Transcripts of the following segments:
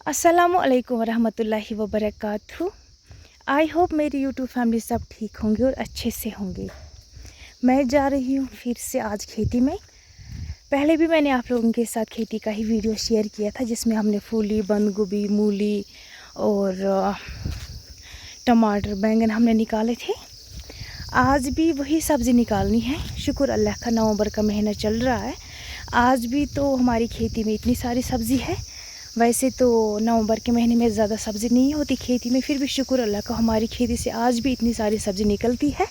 अस्सलामुअलैकुम वरहमतुल्लाहि वबरकातुहू। I hope मेरी यूट्यूब फैमिली सब ठीक होंगे और अच्छे से होंगे। मैं जा रही हूँ फिर से आज खेती में। पहले भी मैंने आप लोगों के साथ खेती का ही वीडियो शेयर किया था, जिसमें हमने फूली, बंद गोभी, मूली और टमाटर, बैंगन हमने निकाले थे। आज भी वही सब्ज़ी निकालनी है। शुक्र अल्लाह का, नवंबर का महीना चल रहा है। आज भी तो हमारी खेती में इतनी सारी सब्ज़ी है। वैसे तो नवंबर के महीने में ज़्यादा सब्ज़ी नहीं होती खेती में, फिर भी शुक्र अल्लाह का हमारी खेती से आज भी इतनी सारी सब्ज़ी निकलती है।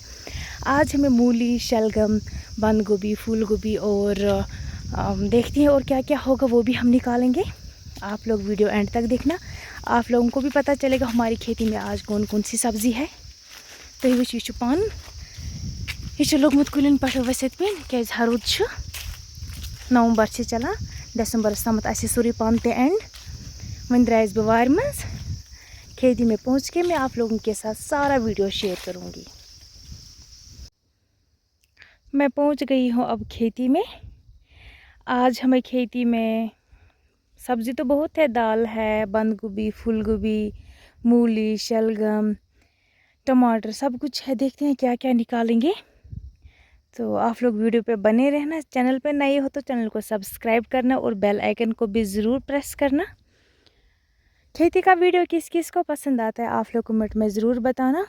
आज हमें मूली, शलगम, बंद गोभी, फूल गोभी और देखते हैं और क्या क्या होगा वो भी हम निकालेंगे। आप लोग वीडियो एंड तक देखना, आप लोगों को भी पता चलेगा हमारी खेती में आज कौन कौन सी सब्ज़ी है। तो ये पान यह लोगमुत कुलिन पे वसित पे क्या हरुद नवंबर से चलान, दिसंबर तमत आसे सूरी पान ते एंड। वन द्रायस बह वार मज। खेती में पहुँच के मैं आप लोगों के साथ सारा वीडियो शेयर करूँगी। मैं पहुँच गई हूँ अब खेती में। आज हमें खेती में सब्ज़ी तो बहुत है, दाल है, बंद गोभी, फूल गोभी, मूली, शलगम, टमाटर, सब कुछ है। देखते हैं क्या क्या निकालेंगे। तो आप लोग वीडियो पे बने रहना। चैनल पे नए हो तो चैनल को सब्सक्राइब करना और बेल आइकन को भी ज़रूर प्रेस करना। खेती का वीडियो किस किस को पसंद आता है आप लोग कमेंट में ज़रूर बताना।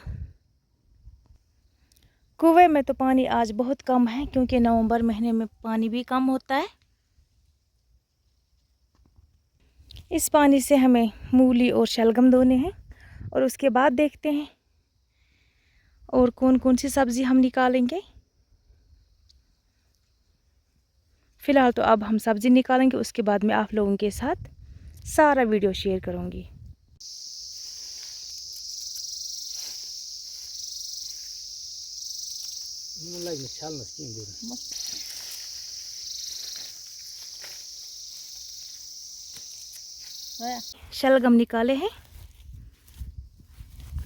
कुएं में तो पानी आज बहुत कम है, क्योंकि नवंबर महीने में पानी भी कम होता है। इस पानी से हमें मूली और शलगम धोने हैं और उसके बाद देखते हैं और कौन कौन सी सब्ज़ी हम निकालेंगे। फ़िलहाल तो अब हम सब्ज़ी निकालेंगे, उसके बाद मैं आप लोगों के साथ सारा वीडियो शेयर करूँगी। शलगम निकाले हैं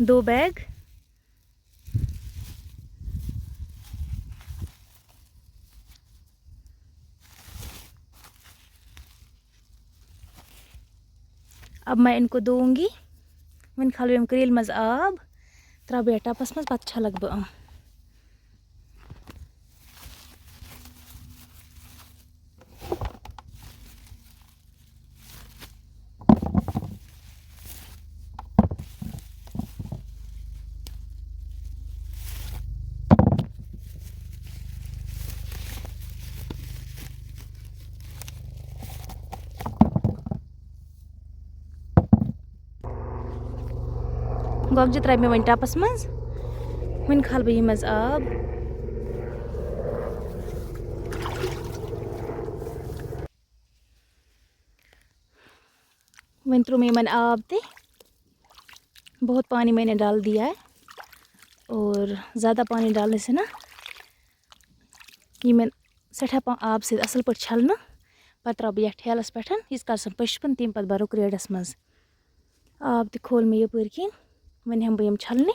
2 बैग। अब मैं इनको धोऊंगी। वन खाल करील मज आब त्रा बे टपस मज पत छलक बह गोगज त्रा मे वन टपस मज। वन खाल बह मज आब। वन त्रो मे मन आब ते बहुत पानी मैंने डाल दिया है, और ज़्यादा पानी डालने से ना ये मैं सठा आब से असल पे छलना पत त्रा बह ठेलस पे इस कर पशपन तम पत भरो क्रेडस मज। आब तो खोल मे यपर किन वन हम बह छलने।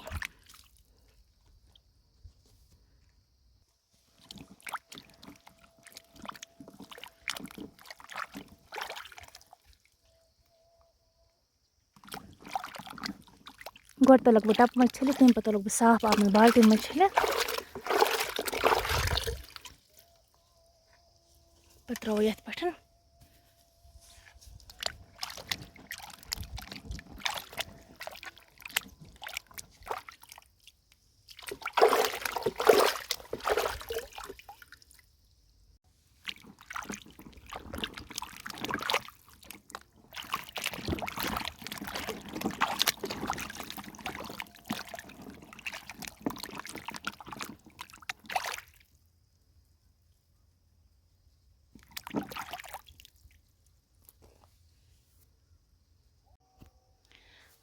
गोट तलक बह टप मज छलित, तम पत बह साफ आब मे बाल्टी मज छलित। पे त्रो ये पे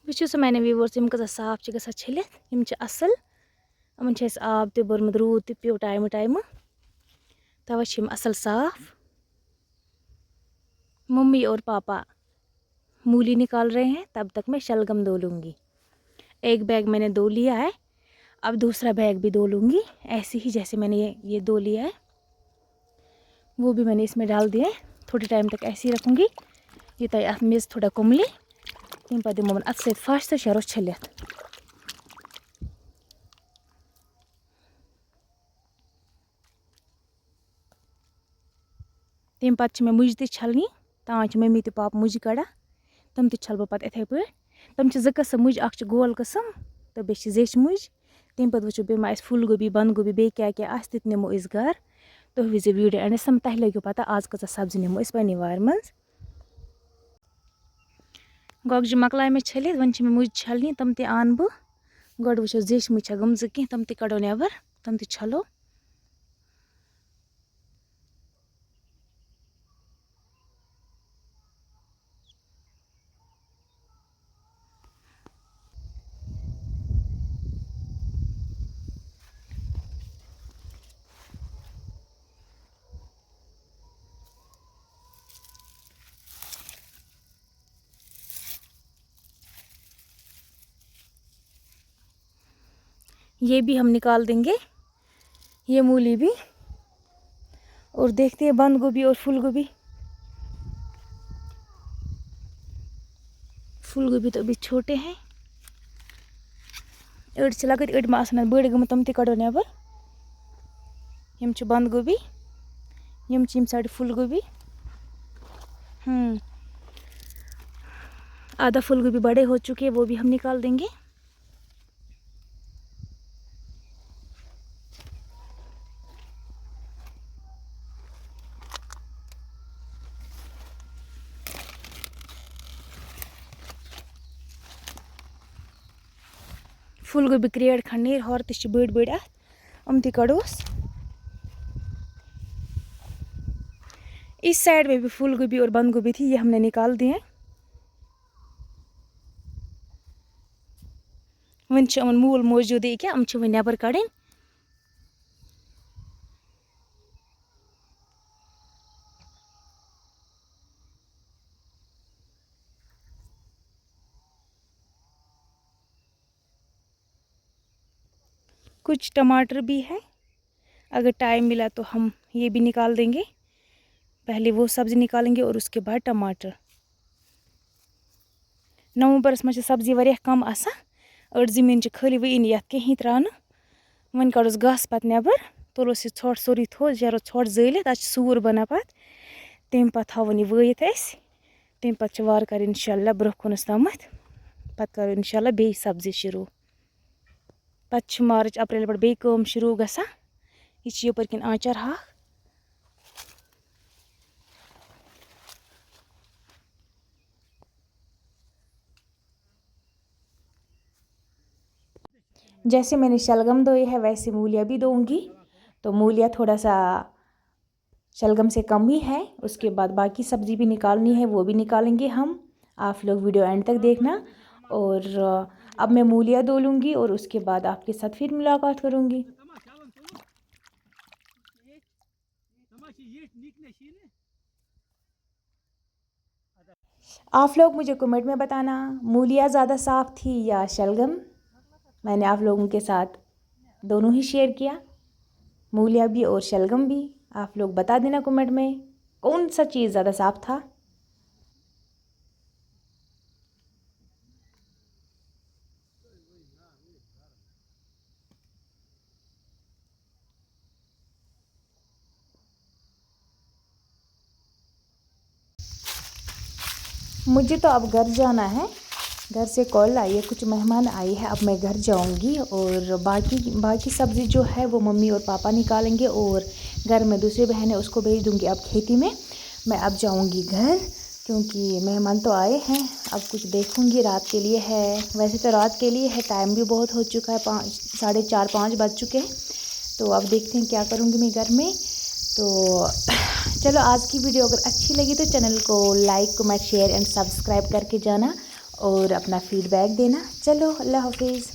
वो मैंने व्यूवर्स यम कजा साफ ग छलित, यम असल। यमन आब ते बोरमुत, रूद ते पियो टाइम टाइम, तवे यम असल साफ। मम्मी और पापा मूली निकाल रहे हैं, तब तक मैं शलगम धो लूँगी। एक बैग मैंने धो लिया है, अब दूसरा बैग भी धो लूँगी, ऐसे ही जैसे मैंने ये धो लिया है। वो भी मैंने इसमें डाल दिए। थोड़े टाइम तक ऐसे ही रखूँगी ये तय अत मेज थोड़ा कुमली तम पे दिमो अत सत फश तो शरोस छलित। तम पे मे मुज छलनी तान मम्मी तो पापा मुज कड़ा तम छल बह पे इथे पे तम ज कस्म मुज अ गोल कस्म तो बे जेच मुज तम पे वो बे मा फुल गोभी बंद गोभी बे क्या क्या आस निमो घर तुह वज वीडियो एंडस तम तह लगे पता आज कचा सब्जी निमो पे वार मज गोगज मकलाय मे छलित वन मे मुज छलनी तम आन बह गोड वो जेच मुज गमज कह तम कड़ो नबर तम छलो। ये भी हम निकाल देंगे, ये मूली भी, और देखते हैं बंद गोभी और फूल गोभी। फूल गोभी तो अभी छोटे हैं, अड़ लग अड़ में बड़ गम तम कड़ो नबर। यम बंद गोभी यम साइड फूल गोभी। आधा फूल गोभी बड़े हो चुके हैं, वो भी हम निकाल देंगे। फूल गोभी क्रिएट खंडीर हर तक बड़ बड़ अम कड़ोस। इस साइड में भी फूल गोभी और बंद गोभी थी, ये हमने निकाल दिए। वन मूल मौजूद क्या हम वन नबर कड़न। कुछ टमाटर भी है, अगर टाइम मिला तो हम ये भी निकाल देंगे। पहले वो सब्ज़ी निकालेंगे और उसके बाद टमाटर। नवंबरस में सब्ज़ी वारिया कम आसा, अड़ जमीन खाली वन ये कहीं त्रान वन कड़ोस घास पे नबर तुलोस यह ोट सोरी थो जरो ोट जलित आज सूर बना पे तम पे थवन यह वत तम पे वार कर इंशाल्लाह ब्रोह कुनस तम पे करो इंशाल्लाह बे सब्ज़ी शुरू। पे मार्च अप्रैल पे बे शुरू गसा यह यपर किन आंचर हाक। जैसे मैंने शलगम धोए है वैसे मूलियाँ भी दूंगी, तो मूलियाँ थोड़ा सा शलगम से कम ही है। उसके बाद बाकी सब्ज़ी भी निकालनी है, वो भी निकालेंगे हम। आप लोग वीडियो एंड तक देखना। और अब मैं मूलियाँ धो लूँगी और उसके बाद आपके साथ फिर मुलाकात करूँगी। आप लोग मुझे कमेंट में बताना मूलियाँ ज़्यादा साफ़ थी या शलगम। मैंने आप लोगों के साथ दोनों ही शेयर किया, मूलियाँ भी और शलगम भी। आप लोग बता देना कमेंट में कौन सा चीज़ ज़्यादा साफ़ था। मुझे तो अब घर जाना है, घर से कॉल आई है, कुछ मेहमान आए हैं। अब मैं घर जाऊंगी और बाकी सब्ज़ी जो है वो मम्मी और पापा निकालेंगे और घर में दूसरी बहन है उसको भेज दूंगी अब खेती में। मैं अब जाऊंगी घर क्योंकि मेहमान तो आए हैं। अब कुछ देखूंगी रात के लिए है, वैसे तो रात के लिए है, टाइम भी बहुत हो चुका है, 4:30-5 बज चुके हैं। तो अब देखते हैं क्या करूँगी मैं घर में। तो चलो आज की वीडियो अगर अच्छी लगी तो चैनल को like comment share and subscribe करके जाना और अपना फीडबैक देना। चलो अल्लाह हाफिज़।